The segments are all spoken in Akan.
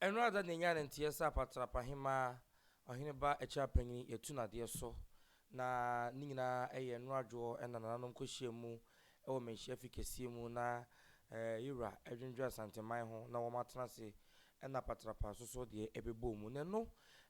Enrada Nyan and Tiasa Patrapahima, Ohineba Echapeni, Yetuna dear so. Na Nina a Nrajo and Ananum Kushimu, O me Shefi Kesimu na Ira, Edrinja Santa Maiho, na Wamatnasi, and na Patrapa, so dear Ebiboom, no,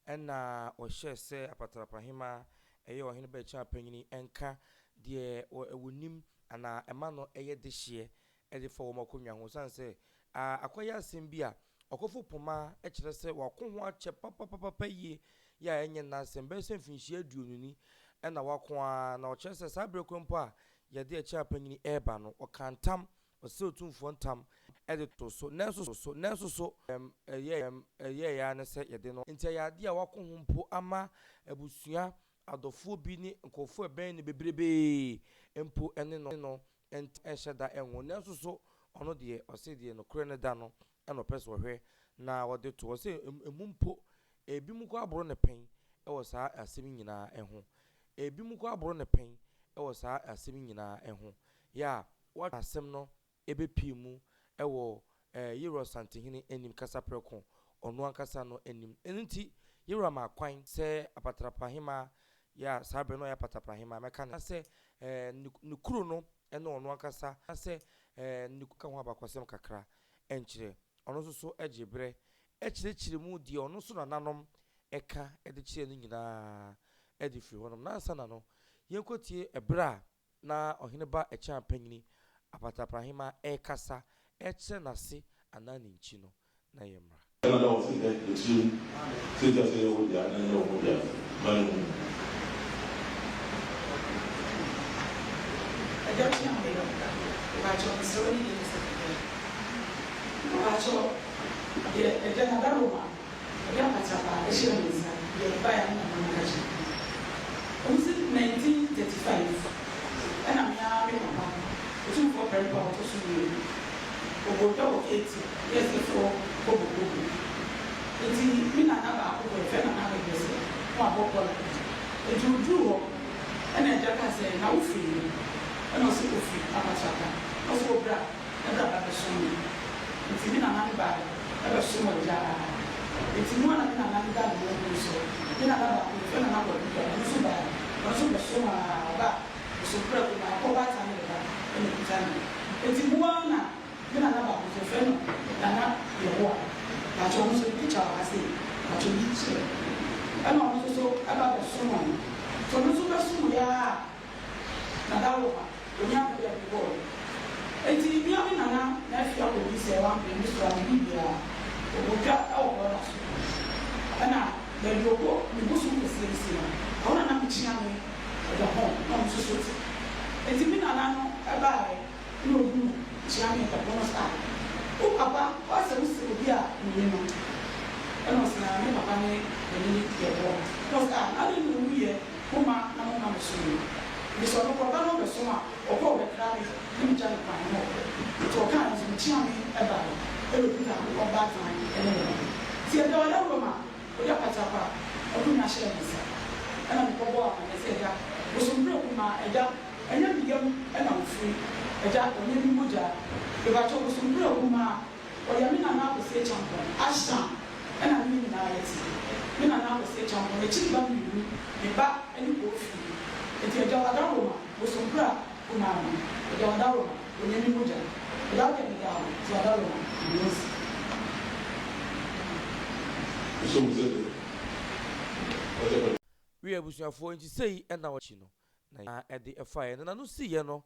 and na or share say a Patrapahima, a Yohineba Chapeni, and ka dear or a wunim, and a mano a year this year, Eddie for Mokunya, who say, Akwaya Simbia. Okofo poma ekire se wakon ho ache papa yi ya enye na sembe se finhie aduonu ni na wakon a na okire se sabrekompo a ye de eche apanyini eba no okantam ose otumfo ntam ede to so nenso ye ya ne se ye de no ntia ya de a wakon ho mpo ama abusua adofo bi ni nkofo eben ni bebrebe mpo ene no enhyeda enwo nenso so ono de ose de no kure ne da no and oppress were na wode to say emumpo ebi muko aboro ne pen e wo saa asemi nyina eho ebi muko aboro ne pen e wo saa asemi nyina eho ya what asem no ebepi mu e wo Euro Santihini enim kasa preko onu ankasa no enim enti Euro ma kwan se apatrapahima ya sabe no ya apatrapahima meka na se nukuru no ene onu ankasa se nuka ho abakwasem kakra enchire ono so ejibre echire mu di ono so nanom eka ede chire no nyina ede firi honom na sana no yenkotie ebra na oheneba echa panyini apataprahima ekasa eche nase anani nchi no na yemra na o se de tu se de se o ya na no o ya manu ajabu mbele bacho msoni ni bacho ye ejana daruma ya patapa eshireza ye baya na makaji usi 1935 ana mya me papa usu for prepa usu ni obodo 80 years before obodo eti mina na ba ko fe na na gbese wa bokola ejuju ana ejaka se na ufi ana se ufi apachaka oso bra na bra ba so ni eti mina na ba ebe so mo ja eti mo na mina na da do so mina na ba ko fe na na bo do so ba so ma ba so pra ko na ko ba ta ni ba ene kitana eti mo na mina na ba ko fe no na na ye wo ba cho mo so picture ba se ba cho ni che ana mo so aba ba so mo so no so ba so mo ya na da wo ba onya ba ya ko eti mi ami nana na afia ko bi se wa mpe so ani bibia oga awo na so ana da yogo ni busu ko se se na ona na mchia me da ho na so so eti mi nana no aba e no du chia me ka bono sta o papa o se musi obi a ni no ana so na me papa ne ni ke bo no sta na ni no wiye kuma na mo na so ni so no ko ba no be so ma o ko be tra me ni ja ni pa no to kan so chia me eba e lo na ko ba ta ni e no ti e do na ro ma o ya patapa o ku na share ni sa ana ko bo a na se ga o so mbro kuma e ja enya biyam e na ofri e ja o ni mu ja e ba to o so mbro kuma o ya mi na na ko se champion asha e na mi na ya ti mi na na ko se champion e chi ba mi ni e ba e ni ko ofri e ti e ja da ro ma o so mbro kuma e ja da ro ma o ni mu ja e da ke mi ga ti da ro ma yes so mo se we abusuafo nti sei na wachi no na ede efae na no si ye no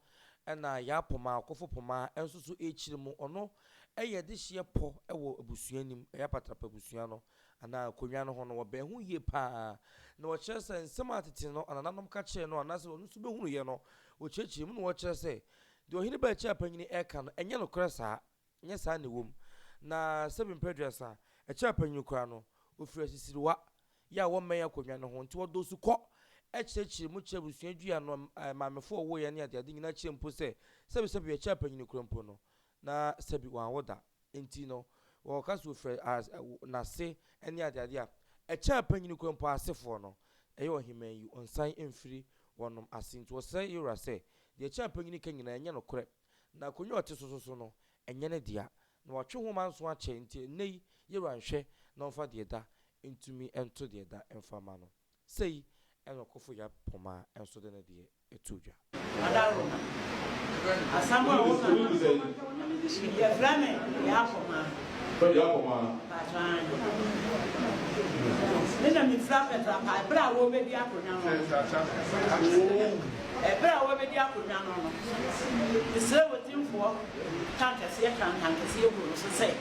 na ya poma akofo poma enso so echire mu ono eye de hye po ewo abusuanim ya patrapa abusua no ana konwa no ho no wobe hu ye pa na wo kire se nsem atete no anananom ka kire no anase onu so behunu ye no wo chechire mu no wo kire se de ohini ba chi apanyini eka no enye no kresa nye sa ne wom na 7 pedresa echi apanyini kura no ofiri asisiriwa ya wo meya konwa no ho nti wo do su ko echechire mu che busua dua no mamefo wo ye ne ade nyina chire mpo se sebi echi apanyini kura mpo no na sebi wan woda enti no wo kaso ofiri na se ene ade a echi apanyini kura mpo asefo no eye ohiman yi onsan emfiri wonom asinti wo se yura se de echi apanyini ka nyina enye no kore na konwa ote so no enye ne dia na watwe ho manso ache nti nei yɛwanhwɛ na ɔmfa deɛ da ntumi nto deɛ da mfa ma no sei ɛna ɔkɔfo yɛ pɔma nso de ne deɛ ɛto dwa asambo a wona yɛ frame yɛ apɔma nina mi fra petra pa ebra wo be di akonya no ebra wo be di akonya no isre wotimfo tankase tankase ehuru so se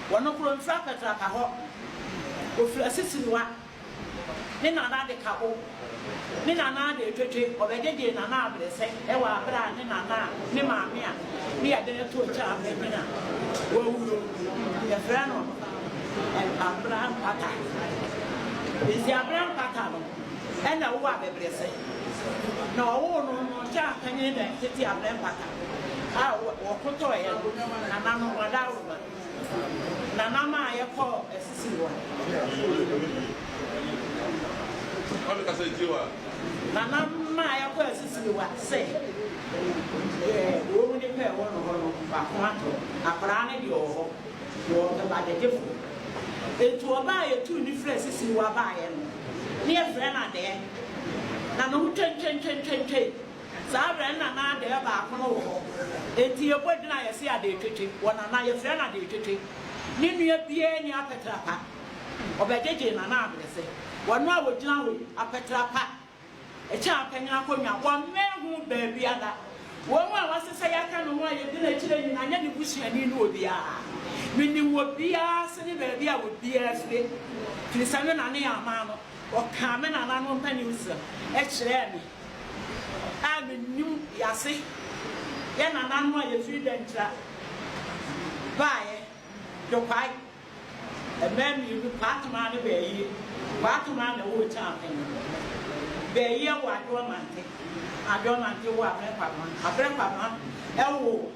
wono kro fra petra pa ho ofra sisiwa ni na de ka o ni na de twetwe obedede na na abrese e wa abra ni na ni maame a ni ya de ne to cha abena wo wuro ye fra no Abraham Pata. Is the Abraham Pata and a war bebrese. No, no, Jack and in City Abraham Pata. I walk to a Nana Wadawa. Nanama, I call a Sisiwa. Nanama, I call a Sisiwa. Say, woman, you pay one a brand your water by the different. To a buyer, 2 differences in what buyer. Near friend are there. Now, no change. Sabra and I there back on over. It's your word, and I see a day to take one and I friend a day to take. Nini be any apetrapa. Or by Jay and I say, one more would now a petrapa. A champ and one man who baby other. One was to say, I can't know why you didn't tell you, and then you wish you knew the meaning would be a sunny baby, I would be a slave. Cristiano and Mamma, or Carmen and I don't penny, sir. Actually, I knew Yassi. Then an animal you feed and trap. Buy your pipe. A man you do part of my baby, part of my old champion. Baby, what you want? I don't want you what I bring Papa. Oh,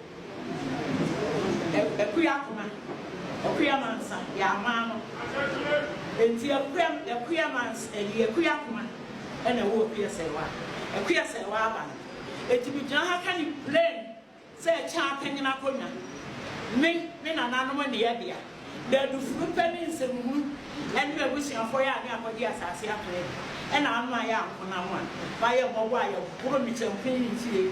a queerman. A queerman's son, ya mamma. It's your queerman's a queerman and a wood queer say what. A queer say what. It to be John, how can you blame? Say a champion in a corner. Me, and animal near there. There do fruit pennies and moon, and we're wishing for ya, and yes, I see a play. And I'm my young one. By a mobile, poor me some pennies here,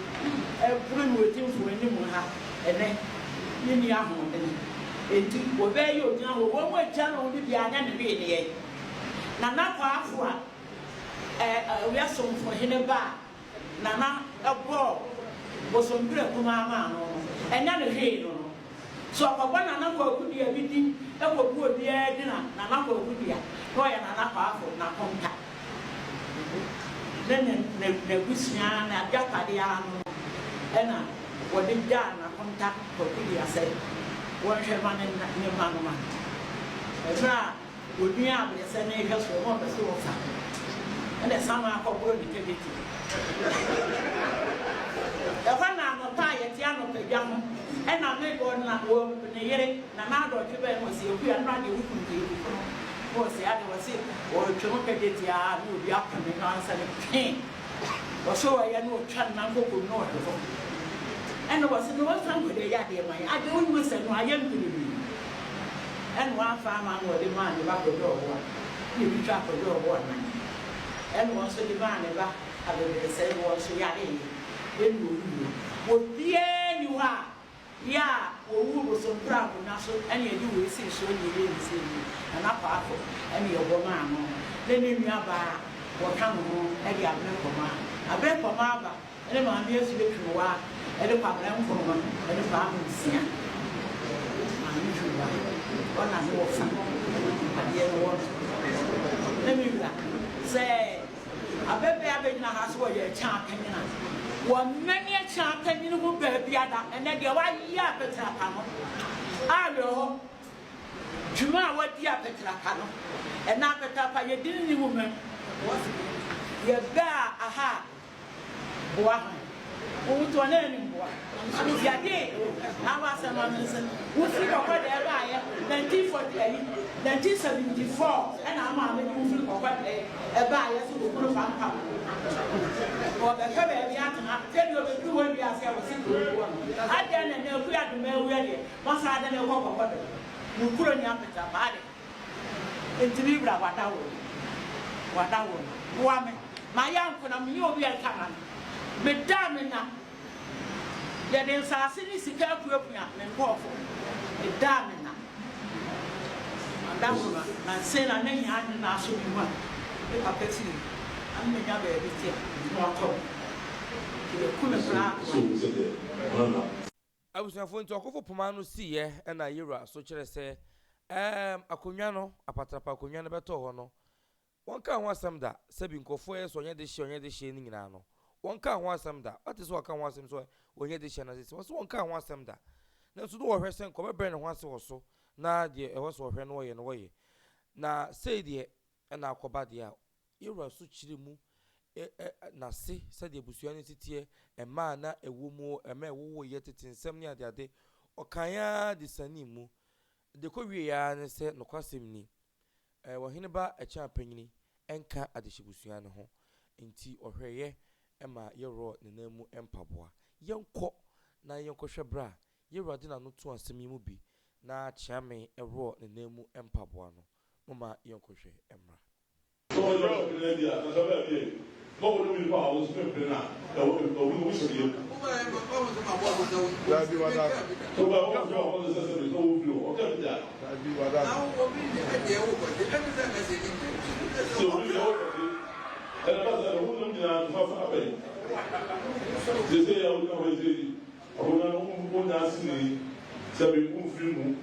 a broom with him for any more, and then you need a home. And to obey you now, one way channel will be an enemy. Nana Pafua, we are some for him bar. Nana, a ball was on good mamma, and none of him. So, one another could be a meeting, that would be a dinner, Nana would be a boy and another powerful, not contact. Then the Wishan and Japadiano, and what did done a contact for Pidia said. One Sherman and Manoma. A would be able to send acres for one of the and the summer of world activity. The one I'm a pie at Yano Pajama, and I make one not work in the year, Namado Cuban was the Opian Radio who could be. Was the other was it, or Chumaka ya would be up and the answer the king. Or so I know Chanango could know it. And was no one with the Yadi, I don't wish I am to be. And one farmer would demand about the door one. You be trap a door one. And once a demand about the same was Yadi. Then you would be you are. Yeah, or who was so proud of Nassau, and you will see so you didn't see me. And up powerful, and your woman. Then you are by or come home, and you have no command. I bet for Maba, and the man years to walk. And the problem for one, and the family see. Unusual. One and more something. At the end of what? Let me say, I bet they have been a house where you're champion. One many a champion who baby and then the white yap at Trapano. I know. Juma, what the yap at Trapano? And now the Tapa, you didn't woman. You're there, aha. Boy. To an enemy. Yadi, I was a man, who think of what they buy 1948, 1974, and I'm a moving of what they buy as a group of or the Cabby, I tell you the two way we are saying, I didn't know we had to mail ready. Once I didn't walk of what mukuro ni apeta baade entimi bra wadawo wame ma yanko na me obi alkama me damena ya den sase ni sika akuapua me nkofo me damena adawo na se na nya na so bi ma e papeti am me nya ba bi tia no to ke kuna bra abusuafo nti okofo poma no siye na yera so kire se akonwa no apatrapa akonwa no beto ho no wonka ho asem da sabi nkofo ye so onye de hye ni nyina no wonka ho asem da ati so waka ho asem so onye de hye na se so wonka ho asem da na so do wo hwese nko be bre ne ho ase wo so na de e wo so hwe no wo ye na sei de na akoba de a yera so kire mu na se said the busuani titie ema na ewo mu ema ewo ye tetinsem ne ade okanya de sani mu de ko wie ya ne se no kwasem ni wo hene ba echa panyini enka adehye busuani ho enti ohweye ema yero ne namu empaboa yenko na yenko hwebra yero de na no to asem mu bi na chiame ero ne namu empaboa no mama yenko hwe emra What would we call this people now? We wish you. So, what was the system? No, okay, that. Now, so, we know and about the woman to they say, I will come with you. I will not see seven free.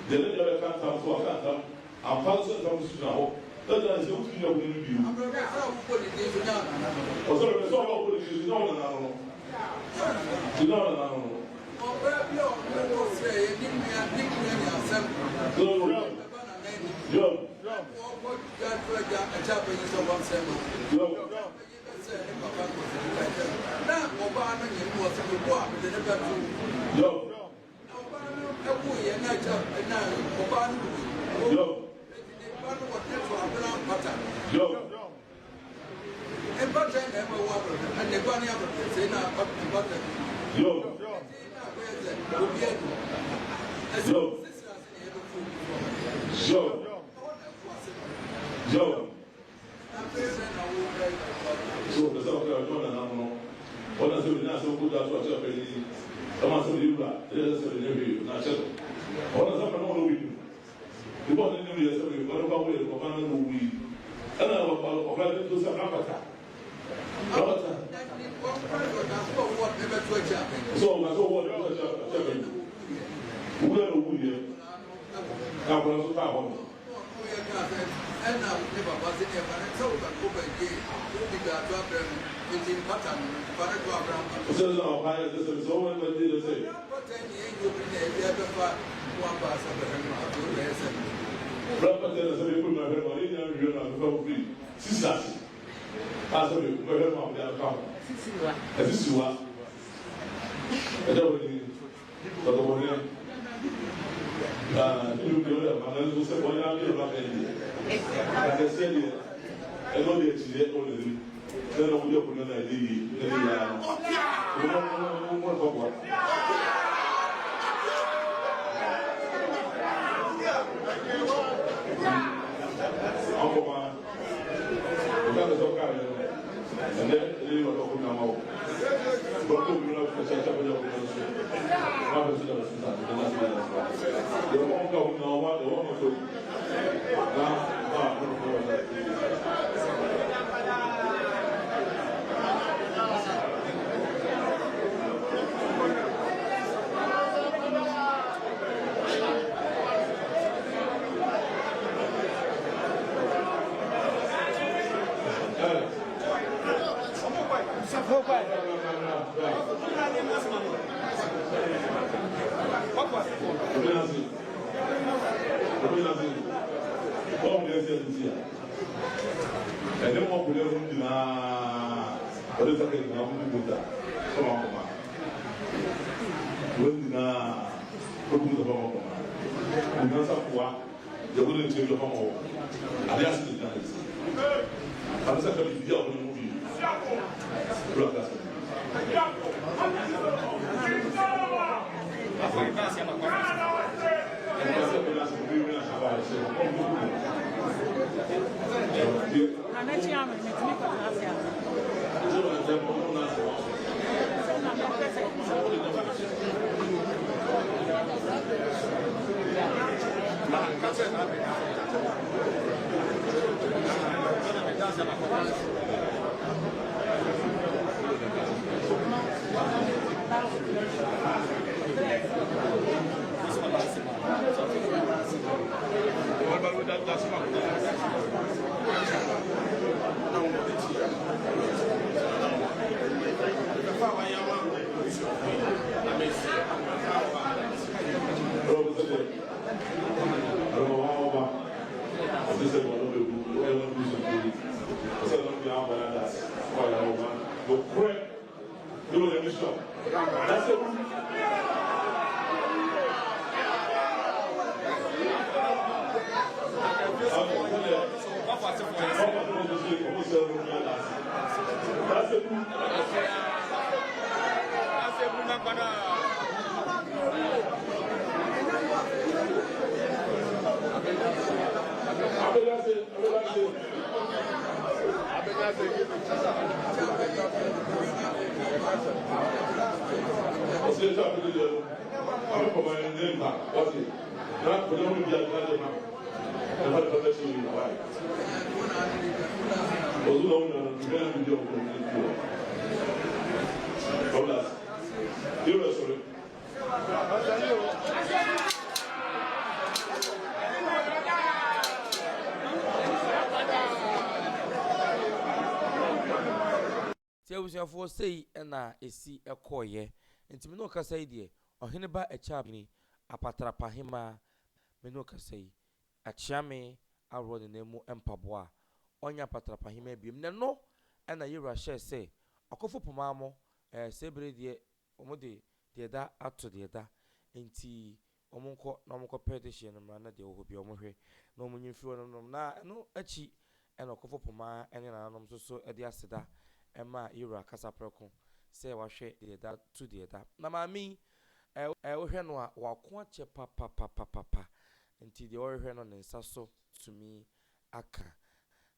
They never can't come to a can't. I'm passing from now. That's why I don't think I'm going to be. I'm going to I'm for say na esi ekoye ntimi no kasa ide ohene ba echabni apatra pahima me no kasa yi achiame awro ne nemu empaboa onya patra pahima biem ne no na yira share say akofo pomamo sebre de omode de da ato de da enti omonko petition no na de ohobi omohwe no munyimfi no na no achi na akofo poma ene na nanom so de aseda Emma Ira Casaprocon, say wa share the da to the da. Na mami, no wa kwache papa, until the oil no nensaso to me aka.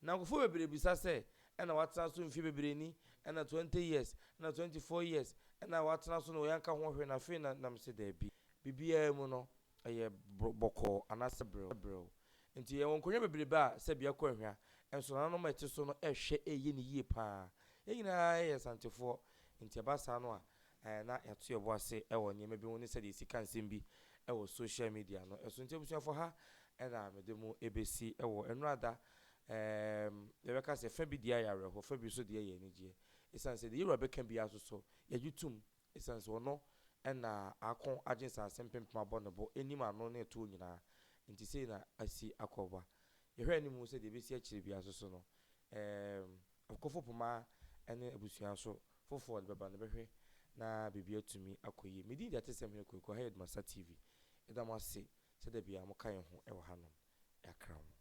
Now go for baby bisa say, and I watch us in Fibrini, and 20 years, and 24 years, and I watch us no yanka one na fin and nam say there be. Bibia mono, a ye boko, and as a bro. Until you won't come baby ba, say be a coin, and so I know my teso no share a ye pa. Yes, antifo nti abasa no a na yato yebo ase e wonye mebi woni se de sika nsem bi e wo social media no eso nti ebusu afo ha e na medemu ebesi e wo enrada ye beka se fa bi dia yare ho fa bi so dia ye nigye esan se de yiro be kan bi asoso ye yutum esan se wono e na akon agensa asempem abonebo enima no na eto nyina nti sei na asi akoba ye hwe animu se de ebesi akire bi asoso no akofo poma ene abusuan so fofo de beba ne behwe na bibia tumi akoyi medi dia tesem he ko head masa tv edamase se da bia mo kan ho e wo hanom yakram